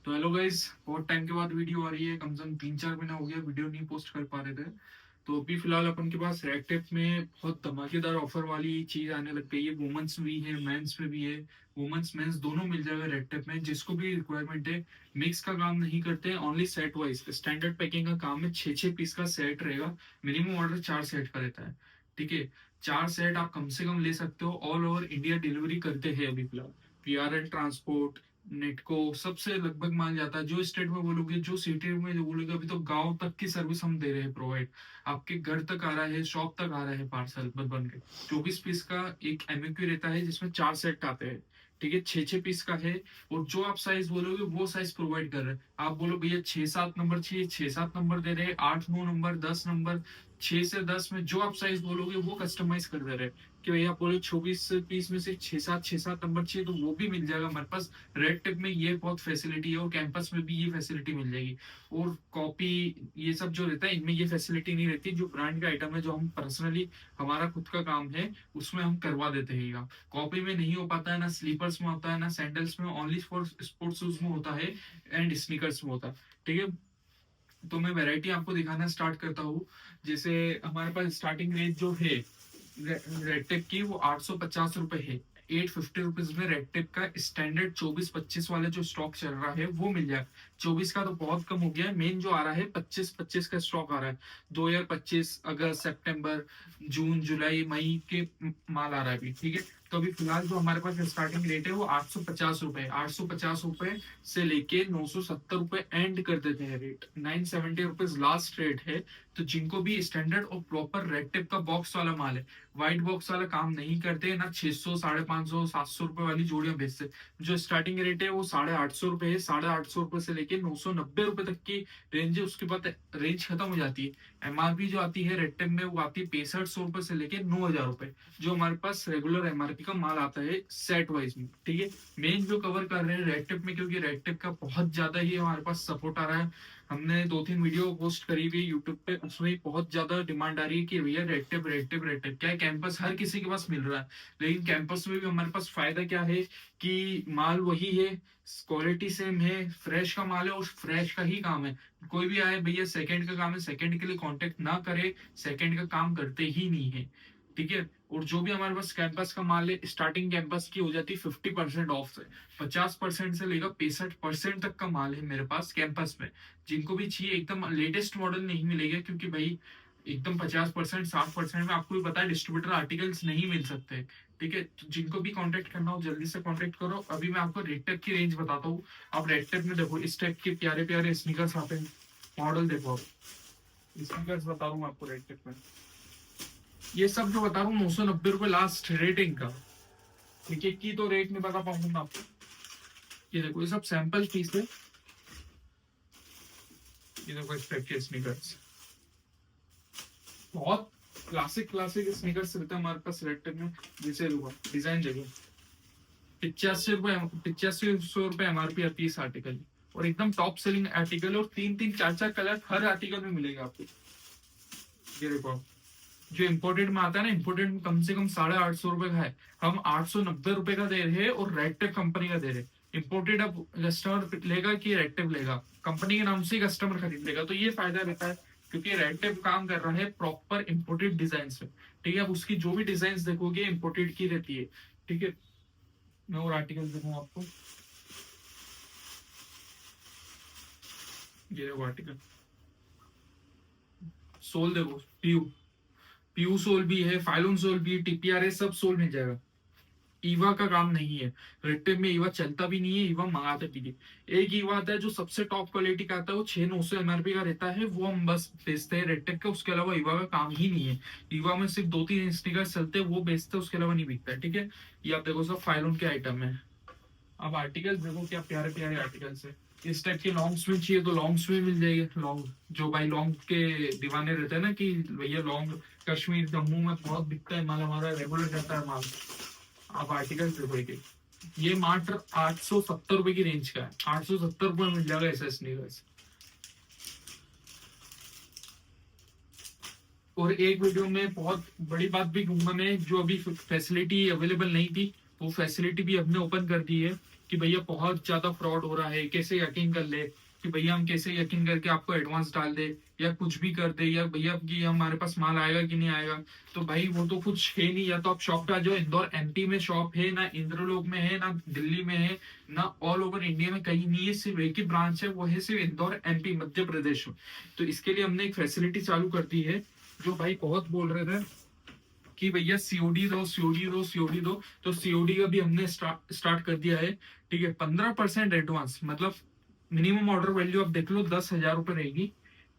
तो hello guys, बहुत time के बाद वीडियो आ रही है। कम से कम 3-4 महीना हो गया वीडियो नहीं पोस्ट कर पा रहे थे। तो अभी फिलहाल अपन के पास रेड में बहुत धमाकेदार ऑफर वाली चीज आने लग गई है। वुमेन्स भी है, मेंस में भी है। वुमेन्स मेंस दोनों मिल जाएगा रेड में, जिसको भी रिक्वायरमेंट है। मिक्स का काम नहीं करते हैं, only set wise standard packing का काम है। 6-6 पीस का सेट रहेगा। मिनिमम ऑर्डर 4 सेट का रहता है। ठीक है। 4 सेट आप कम से कम ले सकते हो। ऑल ओवर इंडिया डिलीवरी करते हैं अभी फिलहाल। पीआरएल ट्रांसपोर्ट, नेटको, सबसे लगभग मान जाता है। जो स्टेट में बोलोगे, जो सिटी में जो बोलोगे, अभी तो गांव तक की सर्विस हम दे रहे हैं प्रोवाइड। आपके घर तक आ रहा है, शॉप तक आ रहा है पार्सल बन बन के। 24 पीस का एक एमएक्यू रहता है, जिसमें 4 सेट आते हैं। ठीक है, 6-6 पीस का है। और जो आप साइज बोलोगे वो साइज प्रोवाइड कर रहे हैं। आप बोलो भैया 6-7 नंबर चाहिए, 6-7 नंबर दे रहे हैं। 8-9 नंबर, 10 नंबर, 6 से 10 में जो आप साइज बोलोगे वो कस्टमाइज कर दे रहे हैं। कि भैया आप बोलो 24 पीस में से 6-7 नंबर चाहिए, तो वो भी मिल जाएगा हमारे पास। रेड टिप में ये बहुत फैसिलिटी है, और कैंपस में भी ये फैसिलिटी मिल जाएगी। और कॉपी, ये सब जो रहता है इनमें ये फैसिलिटी नहीं रहती। जो ब्रांड का आइटम है, जो हम पर्सनली, हमारा खुद का काम है, उसमें हम करवा देते हैं। ये कॉपी में नहीं हो पाता है, ना स्लीपर्स में होता है, ना सैंडल्स में। ओनली फॉर स्पोर्ट्स शूज में होता है, एंड स्नीकर्स में होता है। ठीक है। तो मैं वैरायटी आपको दिखाना स्टार्ट करता हूँ। जैसे हमारे पास स्टार्टिंग रेंज जो है रेड टेप की, वो 850 रुपए है। 850 रुपीज में रेड टेप का स्टैंडर्ड 24-25 वाला जो स्टॉक चल रहा है वो मिल जाएगा। 24 का तो बहुत कम हो गया है। मेन जो आ रहा है 25-25 का स्टॉक आ रहा है। 2025 अगस्त सितंबर जून जुलाई मई के माल आ रहा है अभी। ठीक है। तो अभी फिलहाल जो हमारे पास स्टार्टिंग रेट है वो 850 रुपए। 850 रुपए से लेके 970 रुपए एंड कर देते हैं रेट। 970 रुपीज लास्ट रेट है। तो जिनको भी स्टैंडर्ड और प्रॉपर रेड टेप का बॉक्स वाला माल है, व्हाइट बॉक्स वाला काम नहीं करते ना, 600, 550, 700 रुपए वाली जोड़ियां बेचते। जो स्टार्टिंग रेट है वो 850 रुपए है। 850 रुपए से लेके 990 रुपए तक की रेंज है। उसके बाद रेंज खत्म हो जाती है। एमआरपी जो आती है रेड टेप में, वो आती है 6500 रुपए से लेके 9000 रुपए। जो हमारे पास रेगुलर एमआरपी का माल आता है सेट वाइज में। ठीक है। मेन जो कवर कर रहे हैं रेड टेप में, क्योंकि रेड टेप का बहुत ज्यादा ही हमारे पास सपोर्ट आ रहा है। हमने 2-3 वीडियो पोस्ट करी हुई यूट्यूब पे, उसमें बहुत ज्यादा डिमांड आ रही है कि भैया red tape, red tape, red tape. क्या है, कैंपस हर किसी के पास मिल रहा है। लेकिन कैंपस में भी हमारे पास फायदा क्या है कि माल वही है, क्वालिटी सेम है, फ्रेश का माल है, और फ्रेश का ही काम है। कोई भी आए भैया सेकंड का काम है, सेकंड के लिए कांटेक्ट ना करे, सेकंड का काम करते ही नहीं है। ठीक है। और जो भी हमारे पास कैंपस का माल है, स्टार्टिंग कैंपस की हो जाती है 50% ऑफ से। 50% से लेकर 65% तक का माल है मेरे पास कैंपस में। जिनको भी चाहिए, एकदम लेटेस्ट मॉडल नहीं मिलेगा, क्योंकि भाई एकदम 50%, 60% में आपको भी पता है डिस्ट्रीब्यूटर आर्टिकल्स नहीं मिल सकते। ठीक है। तो जिनको भी कांटेक्ट करना हो जल्दी से कांटेक्ट करो। अभी मैं आपको रेड टेप की रेंज बताता हूँ। आप रेड टेप में देखो, इस टाइप के प्यारे प्यारे स्नीकर्स आते हैं। मॉडल देखो आप। स्नीकर्स बता रहा हूँ आपको रेड टेप में। ये सब जो बता रहा हूँ 990 रुपए लास्ट रेटिंग का। ठीक है। की तो रेट नहीं बता पाऊंगा मैं आपको। ये देखो, ये सब सैंपल पीस है। ये देखो इस टाइप के स्नीकर्स, बहुत क्लासिक क्लासिक स्नीकर्स रहते हैं हमारे पास रेड टेप में। जैसे डिजाइन देखो। 85 रुपए, 8500 रुपए एमआरपी आती है इस आर्टिकल की। और एकदम टॉप सेलिंग आर्टिकल, और 3-3, 4-4 कलर हर आर्टिकल में मिलेगा आपको। ये देखो आप। जो इम्पोर्टेड में आता है ना, इम्पोर्टेड में कम से कम 850 रुपए का है। हम 890 रुपए का दे रहे हैं, और रेड टेप कंपनी का दे रहे हैं। इम्पोर्टेड अब कस्टमर लेगा कि रेड टेप लेगा, कंपनी के नाम से ही कस्टमर खरीद लेगा, तो ये फायदा रहता है। क्योंकि रेड टेप काम कर रहा है प्रॉपर इम्पोर्टेड डिजाइन में। ठीक है। अब उसकी जो भी डिजाइन देखोगे इम्पोर्टेड की रहती है। ठीक है। मैं और आर्टिकल देखूँ आपको। ये देखो आर्टिकल। सोल देखो, पीयू। पीयू सोल भी है, फाइलोन सोल भी है, टीपीआर है, सब सोल मिल जाएगा। ईवा का काम नहीं है। रेड में ईवा चलता भी नहीं है, ईवा मंगाते भी नहीं। एक ईवा आता है जो सबसे टॉप क्वालिटी का आता है, वो 6-900 एमआरपी का रहता है, वो हम बस बेचते हैं रेड का। उसके अलावा ईवा का काम ही नहीं है। ईवा में सिर्फ 2-3 स्टिकर चलते हैं, वो बेचते हैं, उसके अलावा नहीं बिकता है। ठीक है। ये आप देखो, सब फाइलोन के आइटम है। अब आर्टिकल देखो, क्या प्यारे प्यारे आर्टिकल्स है। इस टाइप के लॉन्ग स्लीव चाहिए तो लॉन्ग स्लीव मिल जाएगी। लॉन्ग, जो भाई लॉन्ग के दीवाने रहते हैं ना, कि भैया लॉन्ग कश्मीर जम्मू में बहुत बिकता है माल, हमारा रेगुलर रहता है माल। आप आर्टिकल देखो एक एक। ये मात्र 870 रुपए की रेंज का है। 870 रुपए में मिल जाएगा ऐसा स्नीकर्स। और एक वीडियो में बहुत बड़ी बात भी कहूंगा मैं, जो अभी फैसिलिटी अवेलेबल नहीं थी, वो फैसिलिटी भी हमने ओपन कर दी है। कि भैया बहुत ज्यादा फ्रॉड हो रहा है, कैसे यकीन कर ले, कि भैया हम कैसे यकीन करके आपको एडवांस डाल दे या कुछ भी कर दे, या भैया कि हमारे पास माल आएगा कि नहीं आएगा। तो भाई वो तो कुछ है नहीं, या तो आप शॉप पे आ जाओ। इंदौर एमपी में शॉप है ना, इंद्रलोक में है ना, दिल्ली में है ना, ऑल ओवर इंडिया में कहीं नहीं है। सिर्फ एक ही ब्रांच है, वो है सिर्फ इंदौर एमपी मध्य प्रदेश में। तो इसके लिए हमने एक फैसिलिटी चालू कर दी है। जो भाई बहुत बोल रहे थे कि भैया सीओडी दो, सीओडी दो, सीओडी दो, तो सीओडी का भी हमने स्टार्ट कर दिया है। ठीक है, 15% एडवांस, मतलब मिनिमम ऑर्डर वैल्यू आप देख लो 10,000 रुपए रहेगी।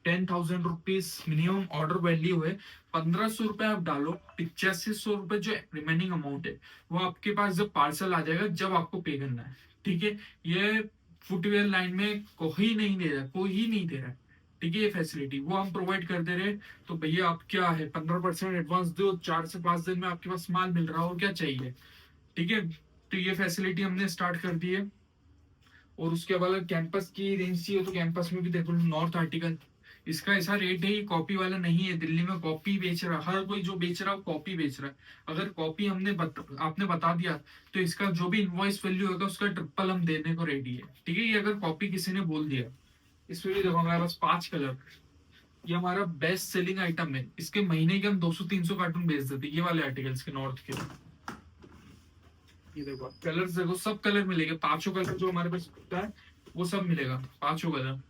10,000 रुपीज मिनिमम ऑर्डर वैल्यू है। 1,500 रुपए आप डालो, 8500 रुपए जो रिमेनिंग अमाउंट है वो आपके पास जब पार्सल आ जाएगा, जब आपको पे करना है। ठीक है, ये फुटवेयर लाइन में कोई नहीं दे रहा, कोई ही नहीं दे रहा है। ठीक है, ये फैसिलिटी वो हम प्रोवाइड कर दे रहे हैं। तो भैया आप क्या है, 15% एडवांस दो, 4 से 5 दिन में आपके पास माल मिल रहा हो, क्या चाहिए। ठीक है, तो ये फैसिलिटी हमने स्टार्ट कर दी है। और उसके बाद कैंपस की रेंज चाहिए तो कैंपस में भी देखो, नॉर्थ आर्टिकल। इसका ऐसा रेट है, ये कॉपी वाला नहीं है। दिल्ली में कॉपी बेच रहा, हर कोई जो बेच रहा है वो कॉपी बेच रहा है। अगर कॉपी आपने बता दिया, तो इसका जो भी इनवॉइस वैल्यू होगा उसका ट्रिपल हम देने को रेडी है। ठीक है, ये अगर कॉपी किसी ने बोल दिया। इसमें भी देखो हमारे पास 5 कलर। ये हमारा बेस्ट सेलिंग आइटम है, इसके महीने के हम 200-300 कार्टून बेच देते हैं, ये वाले आर्टिकल्स के, नॉर्थ के। ये देखो कलर्स, देखो सब कलर मिलेंगे, 5 कलर जो हमारे पास होता है वो सब मिलेगा, 5 कलर।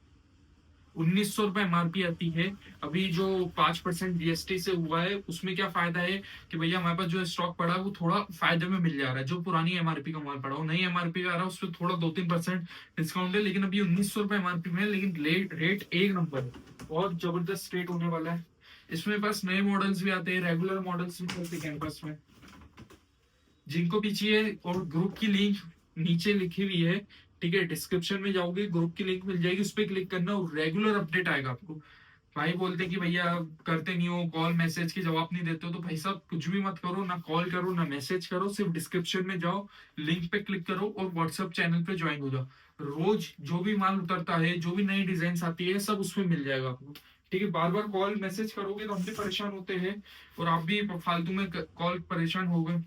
1,900 रुपए एमआरपी आती है। अभी जो 5% जीएसटी से हुआ है, उसमें क्या फायदा है कि भैया हमारे पास जो स्टॉक पड़ा है वो थोड़ा फायदे में मिल जा रहा है। जो पुरानी एमआरपी का माल पड़ा हो, नई एमआरपी का आ रहा है, उस पर थोड़ा 2-3% डिस्काउंट है। लेकिन अभी 1,900 रुपए एमआरपी में है, लेकिन रेट एक नंबर है, बहुत जबरदस्त रेट होने वाला है। इसमें बस नए मॉडल्स भी आते हैं, रेगुलर मॉडल्स भी चलते हैं कैंपस में। जिनको भी चाहिए, और ग्रुप की लिंक नीचे लिखी हुई है। ठीक है, डिस्क्रिप्शन में जाओगे, ग्रुप की लिंक मिल जाएगी, उस पर क्लिक करना और रेगुलर अपडेट आएगा आपको। भाई बोलते कि भैया करते नहीं हो, कॉल मैसेज के जवाब नहीं देते हो, तो भाई साहब कुछ भी मत करो, ना कॉल करो ना मैसेज करो, सिर्फ डिस्क्रिप्शन में जाओ, लिंक पे क्लिक करो और व्हाट्सएप चैनल पे ज्वाइन हो जाओ। रोज जो भी माल उतरता है, जो भी नई डिजाइन आती है, सब उसमें मिल जाएगा आपको। ठीक है, बार बार कॉल मैसेज करोगे तो हम भी परेशान होते हैं, और आप भी फालतू में कॉल परेशान हो गए।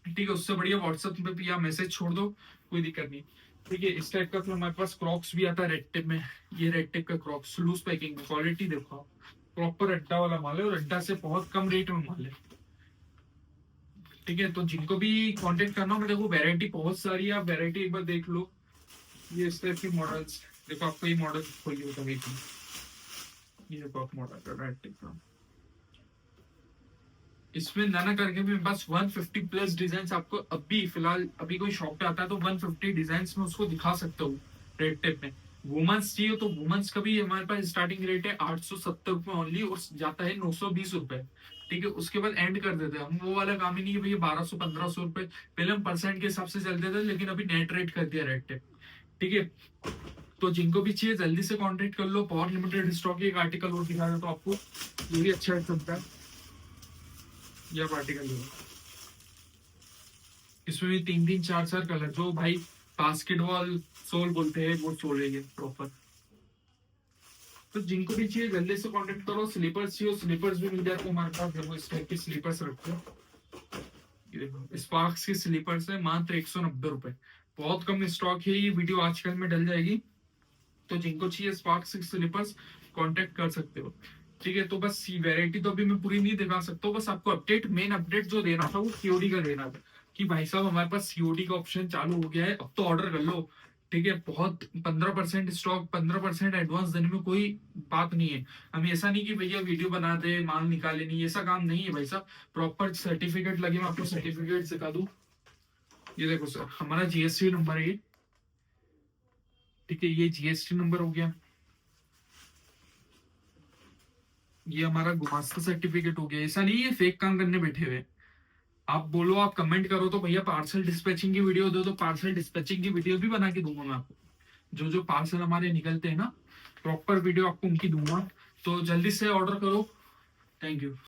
ठीक है, उससे बढ़िया व्हाट्सएप पे भी आप मैसेज छोड़ दो, कोई दिक्कत नहीं। ठीक है, इस टाइप का फिर हमारे पास क्रॉक्स भी आता है रेड टेप में। ये रेड टेप का क्रॉक्स लूज पैकिंग में, क्वालिटी देखो, प्रॉपर अड्डा वाला माल है, और अड्डा से बहुत कम रेट में माल है। ठीक है, तो जिनको भी कांटेक्ट करना हो, देखो वैरायटी बहुत सारी है, आप वैरायटी एक बार देख लो। ये इस टाइप के मॉडल्स देखो, आपको ये मॉडल खोलिए होगा, ये देखो आप मॉडल रेड टेप का। इसमें नाना करके भी बस 150 प्लस डिजाइन आपको अभी फिलहाल, अभी कोई शॉप पे आता है तो 150 डिजाइन में उसको दिखा सकता हूँ रेड टेप में। वुमेन्स चाहिए तो वुमेन्स का भी हमारे पास स्टार्टिंग रेट है 870 रुपए ओनली, और जाता है 920 रुपए। ठीक है, उसके बाद एंड कर देते हैं हम, वो वाला काम ही नहीं है भैया 1200-1500 रुपए। पहले हम परसेंट के हिसाब से चलते थे, लेकिन अभी नेट रेट कर दिया रेड टेप। ठीक है, तो जिनको भी चाहिए जल्दी से कांटेक्ट कर लो। बहुत लिमिटेड स्टॉक, एक आर्टिकल और दिखा रहा तो आपको, ये भी अच्छा चलता है। यह आर्टिकल इसमें भी 3-3 4-4 कलर, जो भाई बास्केटबॉल सोल बोलते हैं वो सोल है ये प्रॉपर। तो जिनको भी चाहिए जल्दी से कांटेक्ट करो। स्लीपर्स चाहिए, स्लीपर्स भी मिल जाते हैं हमारे पास। देखो इस टाइप के स्लीपर्स रखते हैं, ये देखो स्पार्क्स के स्लीपर्स है, मात्र 190 रुपए। बहुत कम स्टॉक है, ये वीडियो आजकल में डल जाएगी। तो जिनको चाहिए स्पार्क्स के स्लीपर्स, कांटेक्ट कर सकते हो। ठीक है, तो बस वैरायटी तो अभी मैं पूरी नहीं दिखा सकता हूँ, बस आपको अपडेट, मेन अपडेट जो देना था वो सीओडी का देना था, कि भाई साहब हमारे पास सीओडी का ऑप्शन चालू हो गया है, अब तो ऑर्डर कर लो। ठीक है, बहुत 15% स्टॉक, 15% एडवांस देने में कोई बात नहीं है। हम ऐसा नहीं कि भैया वीडियो बना दे माल निकाले नहीं, ऐसा काम नहीं है भाई साहब। प्रॉपर सर्टिफिकेट लगे, मैं आपको सर्टिफिकेट दिखा दूं। ये देखो सर, हमारा जीएसटी नंबर है ये। ठीक है, ये जीएसटी नंबर हो गया, ये हमारा गुमास्ता सर्टिफिकेट हो गया। ऐसा नहीं है फेक काम करने बैठे हुए। आप बोलो, आप कमेंट करो तो भैया पार्सल डिस्पैचिंग की वीडियो दो, तो पार्सल डिस्पैचिंग की वीडियो भी बना के दूंगा मैं आपको। जो जो पार्सल हमारे निकलते हैं ना, प्रॉपर वीडियो आपको उनकी दूंगा। तो जल्दी से ऑर्डर करो। Thank you.